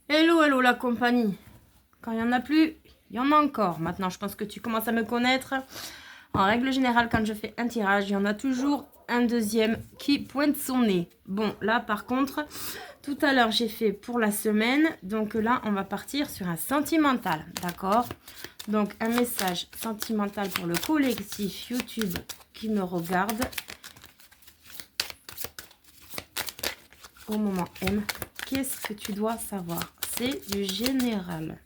Hello, hello la compagnie. Quand il n'y en a plus, il y en a encore. Maintenant, je pense que tu commences à me connaître. En règle générale, quand je fais un tirage, il y en a toujours un deuxième qui pointe son nez. Bon, là par contre, tout à l'heure, j'ai fait pour la semaine. Donc là, on va partir sur un sentimental. D'accord? Donc, un message sentimental pour le collectif YouTube qui me regarde au moment M. Qu'est-ce que tu dois savoir? C'est du général.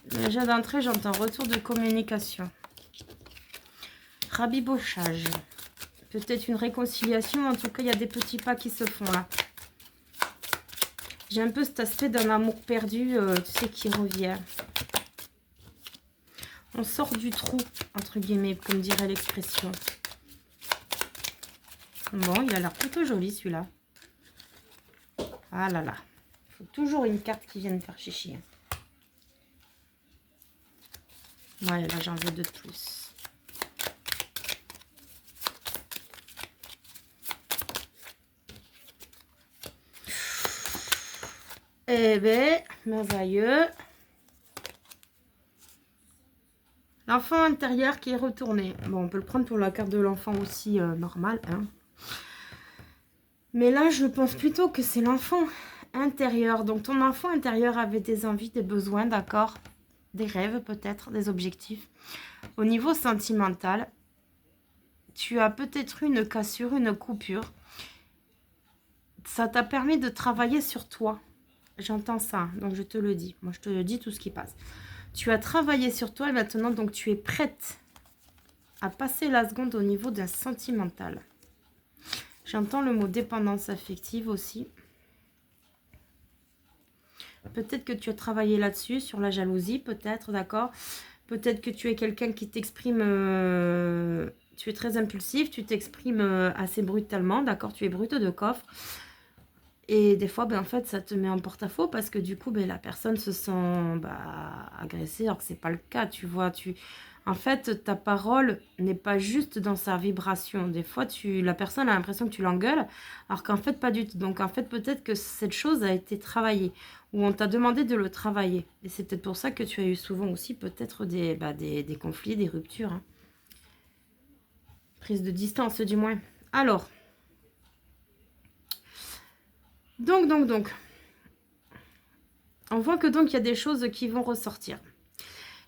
Déjà d'entrée, j'entends retour de communication. Rabibochage. Peut-être une réconciliation. En tout cas, il y a des petits pas qui se font là. J'ai un peu cet aspect d'un amour perdu, tu sais, qui revient. On sort du trou, entre guillemets, comme dirait l'expression. Bon, il a l'air plutôt joli celui-là. Ah là là. Il faut toujours une carte qui vienne faire chichi. Ouais, là j'en veux deux de plus. Eh ben, merveilleux. L'enfant intérieur qui est retourné. Bon, on peut le prendre pour la carte de l'enfant aussi normale. Hein. Mais là, je pense plutôt que c'est l'enfant intérieur. Donc, ton enfant intérieur avait des envies, des besoins, d'accord? Des rêves peut-être, des objectifs. Au niveau sentimental, tu as peut-être eu une cassure, une coupure. Ça t'a permis de travailler sur toi. J'entends ça, donc je te le dis. Moi, je te le dis tout ce qui passe. Tu as travaillé sur toi et maintenant, donc, tu es prête à passer la seconde au niveau d'un sentimental. J'entends le mot dépendance affective aussi. Peut-être que tu as travaillé là-dessus, sur la jalousie, peut-être, d'accord. Peut-être que tu es quelqu'un qui t'exprime... tu es très impulsif, tu t'exprimes assez brutalement, d'accord. Tu es brute de coffre. Et des fois, ben, en fait, ça te met en porte-à-faux parce que du coup, ben, la personne se sent agressée alors que c'est pas le cas, tu vois. En fait, ta parole n'est pas juste dans sa vibration. Des fois, la personne a l'impression que tu l'engueules alors qu'en fait, pas du tout. Donc, en fait, peut-être que cette chose a été travaillée ou on t'a demandé de le travailler. Et c'est peut-être pour ça que tu as eu souvent aussi peut-être des conflits, des ruptures. Hein. Prise de distance, du moins. Alors, donc. On voit que donc il y a des choses qui vont ressortir.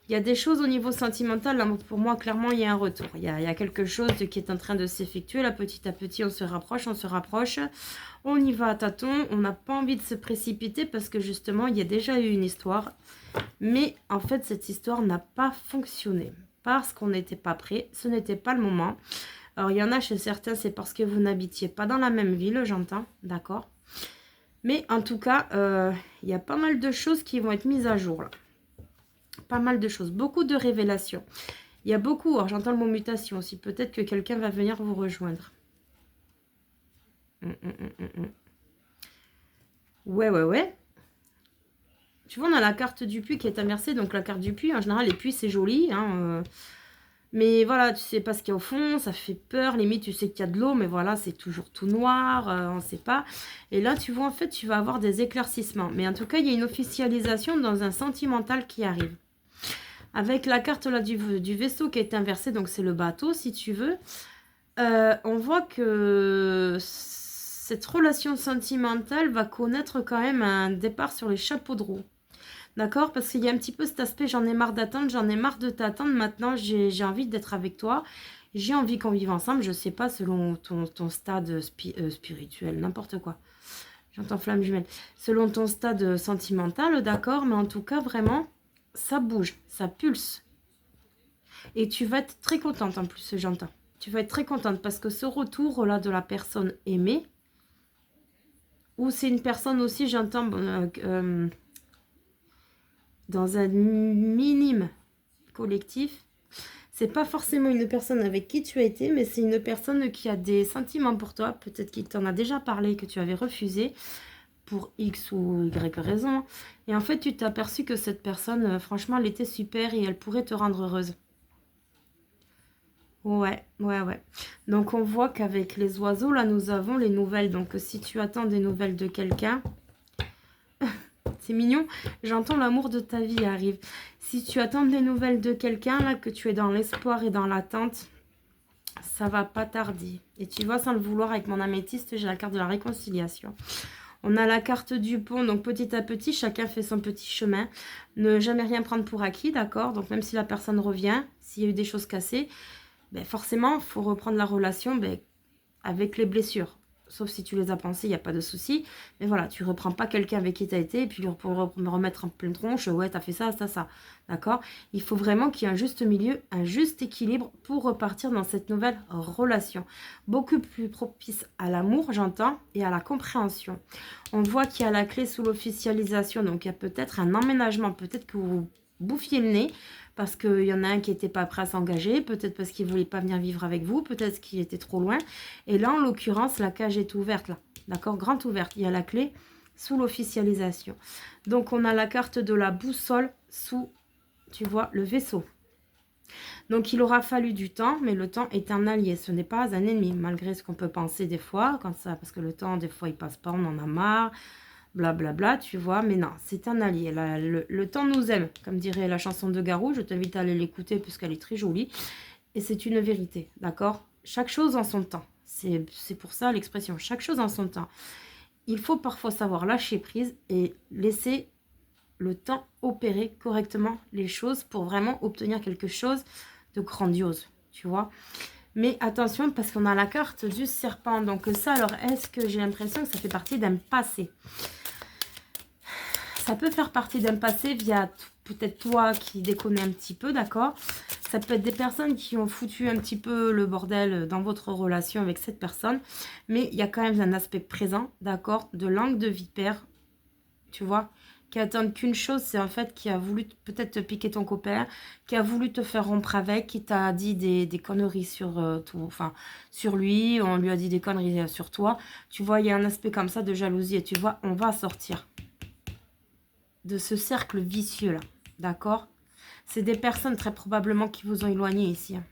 Il y a des choses au niveau sentimental, là, pour moi, clairement, il y a un retour. Il y a quelque chose qui est en train de s'effectuer. Là, petit à petit, on se rapproche, on se rapproche. On y va à tâtons. On n'a pas envie de se précipiter parce que, justement, il y a déjà eu une histoire. Mais, en fait, cette histoire n'a pas fonctionné parce qu'on n'était pas prêt. Ce n'était pas le moment. Alors, il y en a chez certains, c'est parce que vous n'habitiez pas dans la même ville, j'entends. D'accord. Mais, en tout cas, il y a pas mal de choses qui vont être mises à jour, là. Pas mal de choses, beaucoup de révélations. Il y a beaucoup, alors j'entends le mot mutation aussi, peut-être que quelqu'un va venir vous rejoindre. Ouais. Tu vois, on a la carte du puits qui est inversée, donc la carte du puits, en général, les puits, c'est joli, hein, mais voilà, tu sais pas ce qu'il y a au fond, ça fait peur, limite, tu sais qu'il y a de l'eau, mais voilà, c'est toujours tout noir, on sait pas. Et là, tu vois, en fait, tu vas avoir des éclaircissements. Mais en tout cas, il y a une officialisation dans un sentimental qui arrive. Avec la carte là du vaisseau qui est inversée, donc c'est le bateau si tu veux, on voit que cette relation sentimentale va connaître quand même un départ sur les chapeaux de roue. D'accord? Parce qu'il y a un petit peu cet aspect, j'en ai marre d'attendre, j'en ai marre de t'attendre, maintenant j'ai envie d'être avec toi, j'ai envie qu'on vive ensemble, je sais pas, selon ton stade spirituel, n'importe quoi. J'entends flamme jumelle. Selon ton stade sentimental, d'accord, mais en tout cas, vraiment, ça bouge, ça pulse. Et tu vas être très contente en plus, j'entends. Tu vas être très contente parce que ce retour-là de la personne aimée, ou c'est une personne aussi, j'entends, dans un minime collectif, c'est pas forcément une personne avec qui tu as été, mais c'est une personne qui a des sentiments pour toi, peut-être qu'il t'en a déjà parlé, que tu avais refusé, pour X ou Y raison. Et en fait, tu t'es aperçu que cette personne, franchement, elle était super et elle pourrait te rendre heureuse. Ouais, ouais, ouais. Donc, on voit qu'avec les oiseaux, là, nous avons les nouvelles. Donc, si tu attends des nouvelles de quelqu'un, c'est mignon. J'entends l'amour de ta vie arrive. Si tu attends des nouvelles de quelqu'un, là, que tu es dans l'espoir et dans l'attente, ça va pas tarder. Et tu vois, sans le vouloir, avec mon améthyste, j'ai la carte de la réconciliation. On a la carte du pont, donc petit à petit, chacun fait son petit chemin. Ne jamais rien prendre pour acquis, d'accord? Donc même si la personne revient, s'il y a eu des choses cassées, ben forcément, il faut reprendre la relation avec les blessures. Sauf si tu les as pensées, il n'y a pas de souci. Mais voilà, tu reprends pas quelqu'un avec qui tu as été et puis pour me remettre en pleine tronche, ouais, tu as fait ça, ça, ça. D'accord? Il faut vraiment qu'il y ait un juste milieu, un juste équilibre pour repartir dans cette nouvelle relation. Beaucoup plus propice à l'amour, j'entends, et à la compréhension. On voit qu'il y a la clé sous l'officialisation, donc il y a peut-être un emménagement, peut-être que vous bouffiez le nez, parce qu'il y en a un qui n'était pas prêt à s'engager, peut-être parce qu'il ne voulait pas venir vivre avec vous, peut-être qu'il était trop loin. Et là, en l'occurrence, la cage est ouverte, là. D'accord? Grande ouverte. Il y a la clé sous l'officialisation. Donc, on a la carte de la boussole sous, tu vois, le vaisseau. Donc, il aura fallu du temps, mais le temps est un allié. Ce n'est pas un ennemi, malgré ce qu'on peut penser des fois, quand ça, parce que le temps, des fois, il passe pas, on en a marre. Blablabla, bla bla, tu vois, mais non, c'est un allié. Le temps nous aime, comme dirait la chanson de Garou. Je t'invite à aller l'écouter puisqu'elle est très jolie. Et c'est une vérité, d'accord? Chaque chose en son temps. C'est pour ça l'expression, chaque chose en son temps. Il faut parfois savoir lâcher prise et laisser le temps opérer correctement les choses pour vraiment obtenir quelque chose de grandiose, tu vois. Mais attention, parce qu'on a la carte du serpent. Donc ça, alors, est-ce que j'ai l'impression que ça fait partie d'un passé? Ça peut faire partie d'un passé via peut-être toi qui déconne un petit peu, d'accord? Ça peut être des personnes qui ont foutu un petit peu le bordel dans votre relation avec cette personne. Mais il y a quand même un aspect présent, d'accord? De langue de vipère, tu vois? Qui attend qu'une chose, c'est en fait qui a voulu peut-être te piquer ton copain, qui a voulu te faire rompre avec, qui t'a dit des conneries sur, sur lui, on lui a dit des conneries sur toi. Tu vois, il y a un aspect comme ça de jalousie et tu vois, on va sortir de ce cercle vicieux là, d'accord? C'est des personnes très probablement qui vous ont éloigné ici, hein.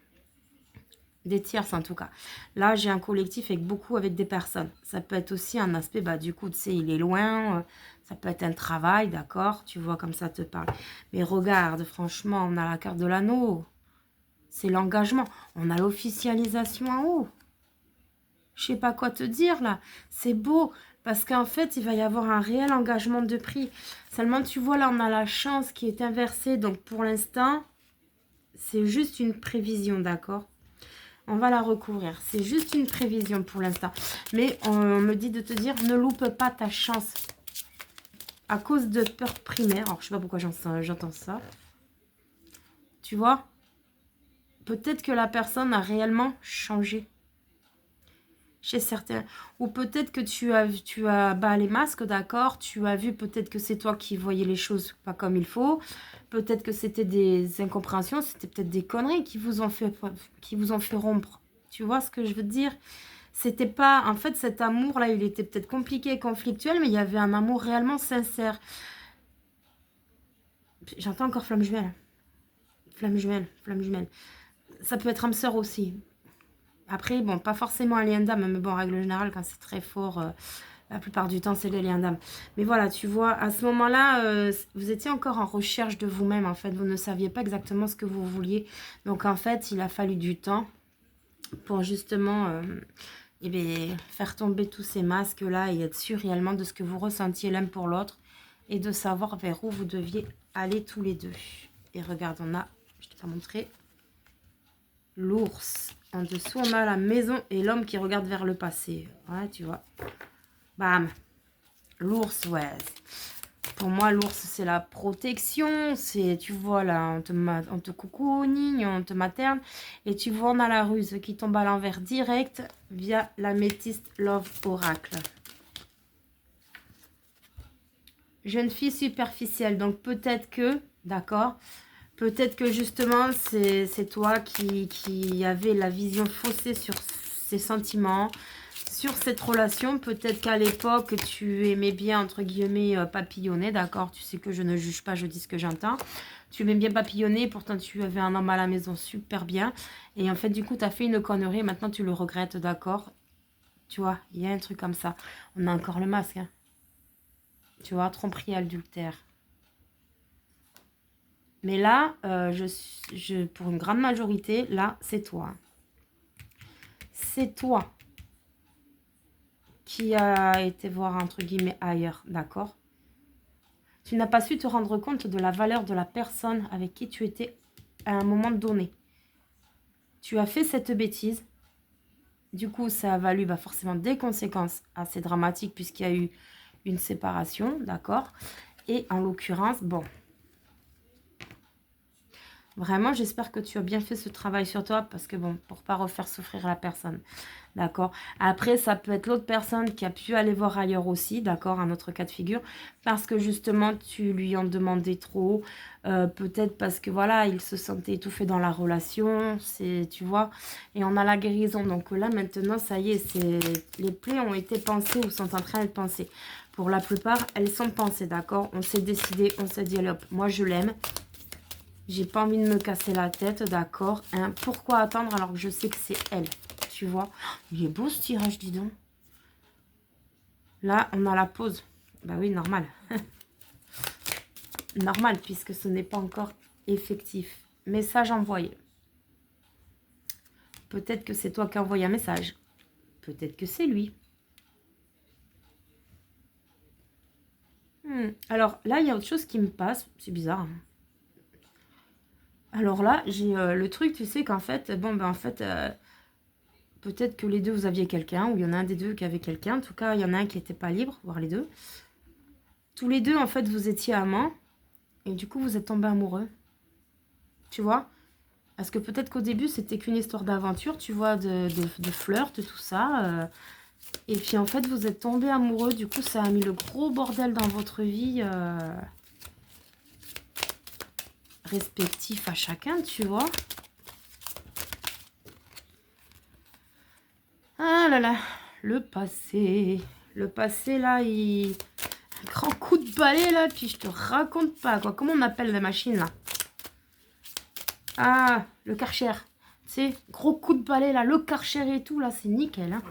Des tierces en tout cas. Là, j'ai un collectif avec des personnes. Ça peut être aussi un aspect, du coup, tu sais, il est loin, ça peut être un travail, d'accord? Tu vois comme ça te parle. Mais regarde, franchement, on a la carte de l'anneau. C'est l'engagement. On a l'officialisation en haut. Je sais pas quoi te dire là. C'est beau. Parce qu'en fait, il va y avoir un réel engagement de prix. Seulement, tu vois, là, on a la chance qui est inversée. Donc, pour l'instant, c'est juste une prévision, d'accord? On va la recouvrir. C'est juste une prévision pour l'instant. Mais on me dit de te dire, ne loupe pas ta chance. À cause de peur primaire. Alors, je sais pas pourquoi j'entends ça. Tu vois? Peut-être que la personne a réellement changé. Chez certains. Ou peut-être que tu as les masques, d'accord. Tu as vu peut-être que c'est toi qui voyais les choses pas comme il faut. Peut-être que c'était des incompréhensions. C'était peut-être des conneries qui vous ont fait rompre. Tu vois ce que je veux dire? C'était pas... En fait, cet amour-là, il était peut-être compliqué et conflictuel, mais il y avait un amour réellement sincère. J'entends encore flamme jumelle. Flamme jumelle, flamme jumelle. Ça peut être âme sœur aussi. Après, bon, pas forcément un lien d'âme, mais bon, en règle générale, quand c'est très fort, la plupart du temps, c'est le lien d'âme. Mais voilà, tu vois, à ce moment-là, vous étiez encore en recherche de vous-même, en fait. Vous ne saviez pas exactement ce que vous vouliez. Donc, en fait, il a fallu du temps pour justement faire tomber tous ces masques-là et être sûr réellement de ce que vous ressentiez l'un pour l'autre et de savoir vers où vous deviez aller tous les deux. Et regarde, on a, je t'ai pas montré, l'ours. En dessous, on a la maison et l'homme qui regarde vers le passé. Ouais, tu vois. Bam. L'ours, ouais. Pour moi, l'ours, c'est la protection. C'est, tu vois, là, on te coucoune, on te materne. Et tu vois, on a la ruse qui tombe à l'envers direct via l'améthyste Love Oracle. Jeune fille superficielle. Donc, peut-être que, d'accord, peut-être que justement, c'est toi qui avais la vision faussée sur ces sentiments, sur cette relation. Peut-être qu'à l'époque, tu aimais bien, entre guillemets, papillonner, d'accord? Tu sais que je ne juge pas, je dis ce que j'entends. Tu m'aimes bien papillonner, pourtant tu avais un homme à la maison super bien. Et en fait, du coup, tu as fait une connerie, maintenant tu le regrettes, d'accord? Tu vois, il y a un truc comme ça. On a encore le masque, hein. Tu vois, tromperie adultère. Mais là, pour une grande majorité, là, c'est toi. C'est toi qui a été voir, entre guillemets, ailleurs, d'accord? Tu n'as pas su te rendre compte de la valeur de la personne avec qui tu étais à un moment donné. Tu as fait cette bêtise. Du coup, ça a valu forcément des conséquences assez dramatiques puisqu'il y a eu une séparation, d'accord? Et en l'occurrence, bon, vraiment, j'espère que tu as bien fait ce travail sur toi parce que bon, pour pas refaire souffrir la personne, d'accord? Après, ça peut être l'autre personne qui a pu aller voir ailleurs aussi, d'accord? Un autre cas de figure, parce que justement, tu lui en demandais trop, peut-être parce que voilà, il se sentait étouffé dans la relation, c'est, tu vois, et on a la guérison. Donc là, maintenant, ça y est, les plaies ont été pensées ou sont en train d'être pensées. Pour la plupart, elles sont pensées, d'accord? On s'est décidé, on s'est dit, allez hop, moi je l'aime. J'ai pas envie de me casser la tête, d'accord, hein. Pourquoi attendre alors que je sais que c'est elle, tu vois? Il est beau ce tirage, dis donc. Là, on a la pause. Bah oui, normal. Normal, puisque ce n'est pas encore effectif. Message envoyé. Peut-être que c'est toi qui as envoyé un message. Peut-être que c'est lui. Alors là, il y a autre chose qui me passe. C'est bizarre, hein. Alors là, j'ai le truc, tu sais qu'en fait, bon, ben en fait, peut-être que les deux, vous aviez quelqu'un, ou il y en a un des deux qui avait quelqu'un. En tout cas, il y en a un qui n'était pas libre, voire les deux. Tous les deux, en fait, vous étiez amants, et du coup, vous êtes tombés amoureux. Tu vois? Parce que peut-être qu'au début, c'était qu'une histoire d'aventure, tu vois, de flirt, tout ça. Et puis, en fait, vous êtes tombés amoureux. Du coup, ça a mis le gros bordel dans votre vie, respectif à chacun, tu vois? Ah là là, le passé. Le passé, là, il... Un grand coup de balai, là, puis je te raconte pas, quoi. Comment on appelle la machine, là? Ah, le Karcher. Tu sais, gros coup de balai, là, le Karcher et tout, là, c'est nickel, hein.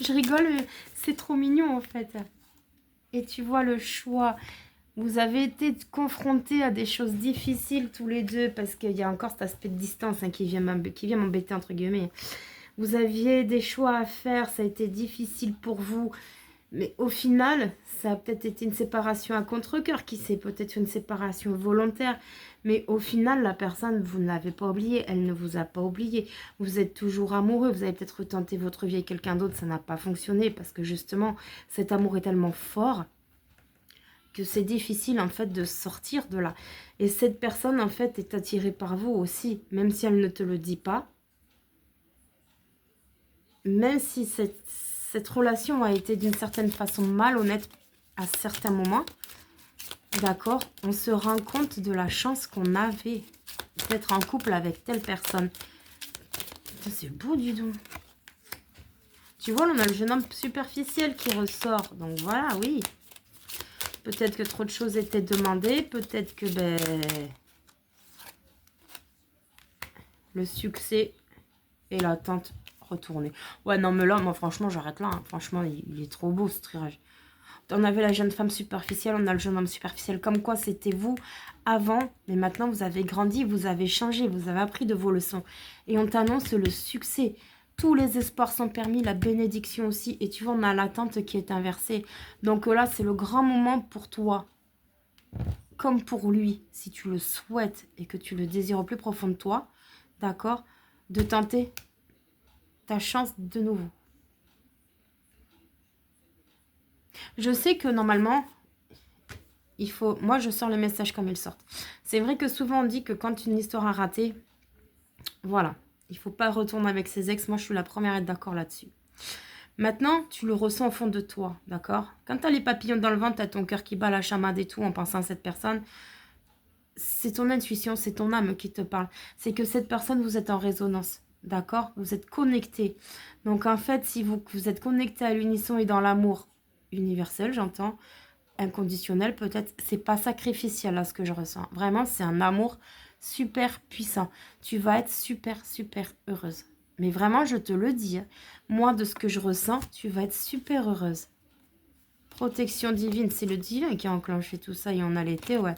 Je rigole, mais c'est trop mignon, en fait. Et tu vois le choix. Vous avez été confrontés à des choses difficiles tous les deux, parce qu'il y a encore cet aspect de distance, hein, qui vient m'embêter, entre guillemets. Vous aviez des choix à faire, ça a été difficile pour vous. Mais au final, ça a peut-être été une séparation à contre-cœur, qui sait, peut-être une séparation volontaire. Mais au final, la personne, vous ne l'avez pas oubliée, elle ne vous a pas oublié. Vous êtes toujours amoureux, vous avez peut-être tenté votre vie avec quelqu'un d'autre, ça n'a pas fonctionné, parce que justement, cet amour est tellement fort que c'est difficile en fait de sortir de là. Et cette personne en fait est attirée par vous aussi, même si elle ne te le dit pas. Même si cette relation a été d'une certaine façon malhonnête à certains moments, d'accord, on se rend compte de la chance qu'on avait d'être en couple avec telle personne. C'est beau, du tout. Tu vois, là, on a le jeune homme superficiel qui ressort. Donc voilà, oui. Peut-être que trop de choses étaient demandées. Peut-être que le succès et l'attente retournée. Ouais, non, mais là, moi, franchement, j'arrête là, hein. Franchement, il est trop beau, ce tirage. On avait la jeune femme superficielle, on a le jeune homme superficiel. Comme quoi, c'était vous avant, mais maintenant, vous avez grandi, vous avez changé, vous avez appris de vos leçons. Et on t'annonce le succès. Tous les espoirs sont permis, la bénédiction aussi. Et tu vois, on a l'attente qui est inversée. Donc là, c'est le grand moment pour toi, comme pour lui, si tu le souhaites et que tu le désires au plus profond de toi, d'accord, de tenter ta chance de nouveau. Je sais que normalement, il faut... Moi, je sors les messages comme ils sortent. C'est vrai que souvent, on dit que quand une histoire a raté, voilà, il ne faut pas retourner avec ses ex. Moi, je suis la première à être d'accord là-dessus. Maintenant, tu le ressens au fond de toi, d'accord? Quand tu as les papillons dans le ventre, tu as ton cœur qui bat la chamade et tout en pensant à cette personne. C'est ton intuition, c'est ton âme qui te parle. C'est que cette personne, vous êtes en résonance, d'accord? Vous êtes connectés. Donc, en fait, si vous êtes connectés à l'unisson et dans l'amour universel, j'entends, inconditionnel, peut-être. C'est pas sacrificiel, là, ce que je ressens. Vraiment, c'est un amour super puissant. Tu vas être super, super heureuse. Mais vraiment, je te le dis, hein, moi, de ce que je ressens, tu vas être super heureuse. Protection divine, c'est le divin qui a enclenché tout ça et on a l'été, ouais.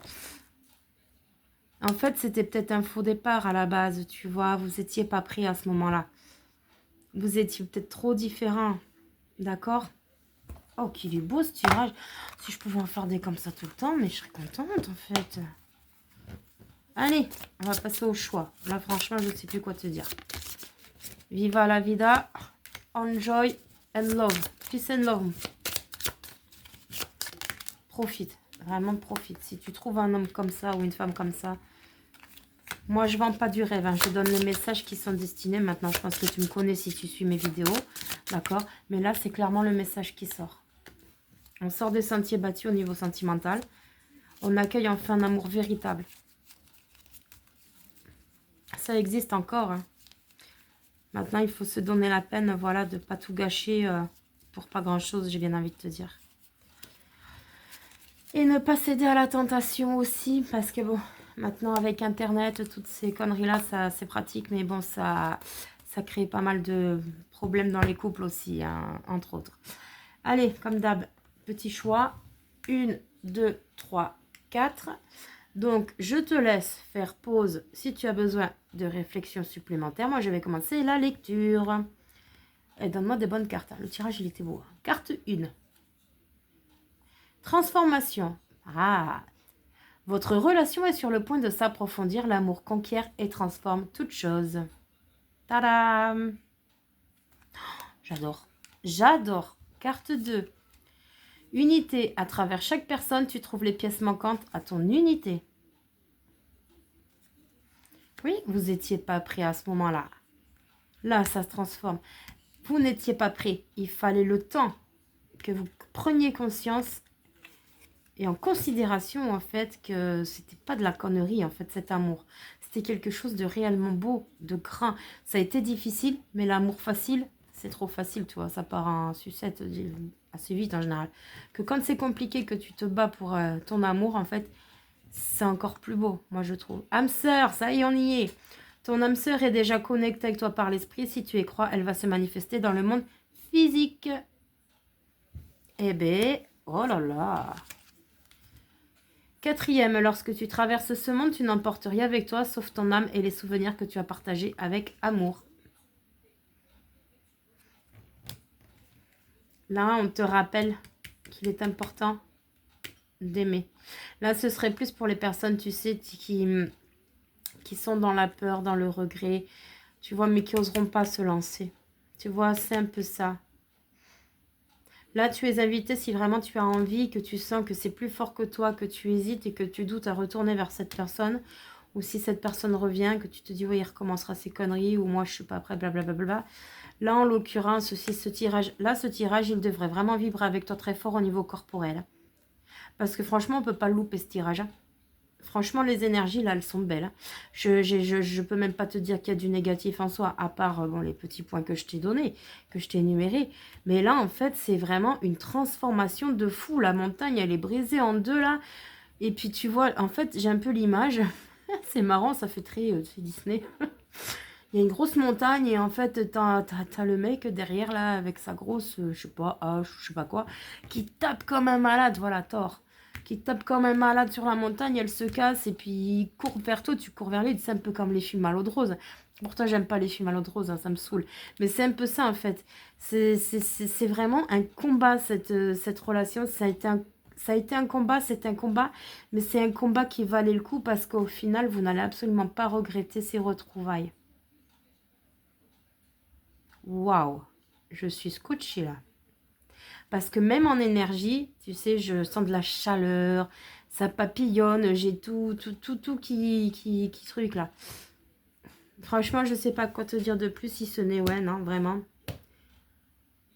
En fait, c'était peut-être un faux départ à la base, tu vois. Vous n'étiez pas pris à ce moment-là. Vous étiez peut-être trop différents. D'accord? Oh, qu'il est beau ce tirage. Si je pouvais en faire des comme ça tout le temps, mais je serais contente en fait. Allez, on va passer au choix. Là, franchement, je ne sais plus quoi te dire. Viva la vida. Enjoy and love. Peace and love. Profite. Vraiment profite. Si tu trouves un homme comme ça ou une femme comme ça, moi, je vends pas du rêve. Hein. Je te donne les messages qui sont destinés. Maintenant, je pense que tu me connais si tu suis mes vidéos. D'accord? Mais là, c'est clairement le message qui sort. On sort des sentiers battus au niveau sentimental. On accueille enfin un amour véritable. Ça existe encore. Hein. Maintenant, il faut se donner la peine, voilà, de ne pas tout gâcher pour pas grand-chose, j'ai bien envie de te dire. Et ne pas céder à la tentation aussi, parce que bon, maintenant avec Internet, toutes ces conneries-là, c'est pratique, mais bon, ça crée pas mal de problèmes dans les couples aussi, hein, entre autres. Allez, comme d'hab, petit choix. 1, 2, 3, 4. Donc, je te laisse faire pause si tu as besoin de réflexion supplémentaire. Moi, je vais commencer la lecture. Et donne-moi des bonnes cartes. Le tirage, il était beau. Carte 1. Transformation. Ah, votre relation est sur le point de s'approfondir. L'amour conquiert et transforme toute chose. Tadam! J'adore. J'adore. Carte 2. Unité. À travers chaque personne, tu trouves les pièces manquantes à ton unité. Oui, vous n'étiez pas prêt à ce moment-là. Là, ça se transforme. Vous n'étiez pas prêt. Il fallait le temps que vous preniez conscience et en considération, en fait, que c'était pas de la connerie, en fait, cet amour. C'était quelque chose de réellement beau, de grand. Ça a été difficile, mais l'amour facile, c'est trop facile, tu vois. Ça part en sucette assez vite, en général. Que quand c'est compliqué, que tu te bats pour ton amour, en fait, c'est encore plus beau, moi, je trouve. Âme sœur, ça y est, on y est. Ton âme sœur est déjà connectée avec toi par l'esprit. Si tu y crois, elle va se manifester dans le monde physique. Eh bien, oh là là. 4e, lorsque tu traverses ce monde, tu n'emportes rien avec toi, sauf ton âme et les souvenirs que tu as partagés avec amour. Là, on te rappelle qu'il est important d'aimer. Là, ce serait plus pour les personnes, tu sais, qui sont dans la peur, dans le regret, tu vois, mais qui n'oseront pas se lancer. Tu vois, c'est un peu ça. Là, tu es invité si vraiment tu as envie, que tu sens que c'est plus fort que toi, que tu hésites et que tu doutes à retourner vers cette personne. Ou si cette personne revient, que tu te dis, oui, il recommencera ses conneries, ou moi, je suis pas prête, blablabla. Là, en l'occurrence, si ce tirage, il devrait vraiment vibrer avec toi très fort au niveau corporel. Parce que franchement, on peut pas louper ce tirage. Franchement, les énergies, là, elles sont belles. Je peux même pas te dire qu'il y a du négatif en soi, à part bon, les petits points que je t'ai donnés, que je t'ai énumérés. Mais là, en fait, c'est vraiment une transformation de fou. La montagne, elle est brisée en deux, là. Et puis, tu vois, en fait, j'ai un peu l'image. C'est marrant, ça fait très Disney. Il y a une grosse montagne et en fait, t'as le mec derrière, là, avec sa grosse, je sais pas, hache, je sais pas quoi, qui tape comme un malade, voilà, Thor. Qui tape comme un malade sur la montagne, elle se casse et puis il court vers toi, tu cours vers lui, c'est un peu comme les films à l'eau de rose. Pourtant, j'aime pas les films à l'eau de rose, hein, ça me saoule. Mais c'est un peu ça, en fait. C'est vraiment un combat, cette relation. Ça a été un combat, c'est un combat, mais c'est un combat qui valait le coup parce qu'au final, vous n'allez absolument pas regretter ces retrouvailles. Waouh, je suis scotchée là. Parce que même en énergie, tu sais, je sens de la chaleur, ça papillonne, j'ai tout qui truc là. Franchement, je sais pas quoi te dire de plus si ce n'est, ouais, non, vraiment.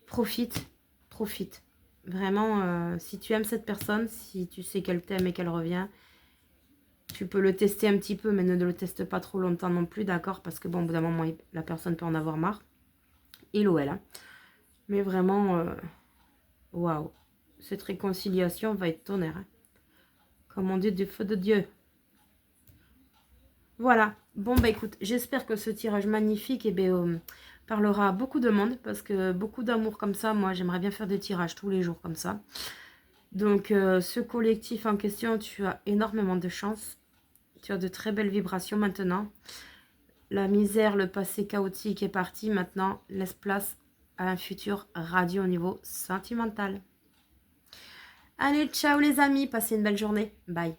Profite, profite. Vraiment, si tu aimes cette personne, si tu sais qu'elle t'aime et qu'elle revient, tu peux le tester un petit peu, mais ne le teste pas trop longtemps non plus, d'accord? Parce que bon, au bout d'un moment, la personne peut en avoir marre. Il ou elle, hein. Mais vraiment, waouh. cette réconciliation va être tonnerre. Hein. Comme on dit, du feu de Dieu. Voilà. Bon, bah écoute, j'espère que ce tirage magnifique parlera à beaucoup de monde. Parce que beaucoup d'amour comme ça, moi, j'aimerais bien faire des tirages tous les jours comme ça. Donc, ce collectif en question, tu as énormément de chance. Tu as de très belles vibrations maintenant. La misère, le passé chaotique est parti. Maintenant, laisse place à un futur radieux au niveau sentimental. Allez, ciao les amis, passez une belle journée. Bye.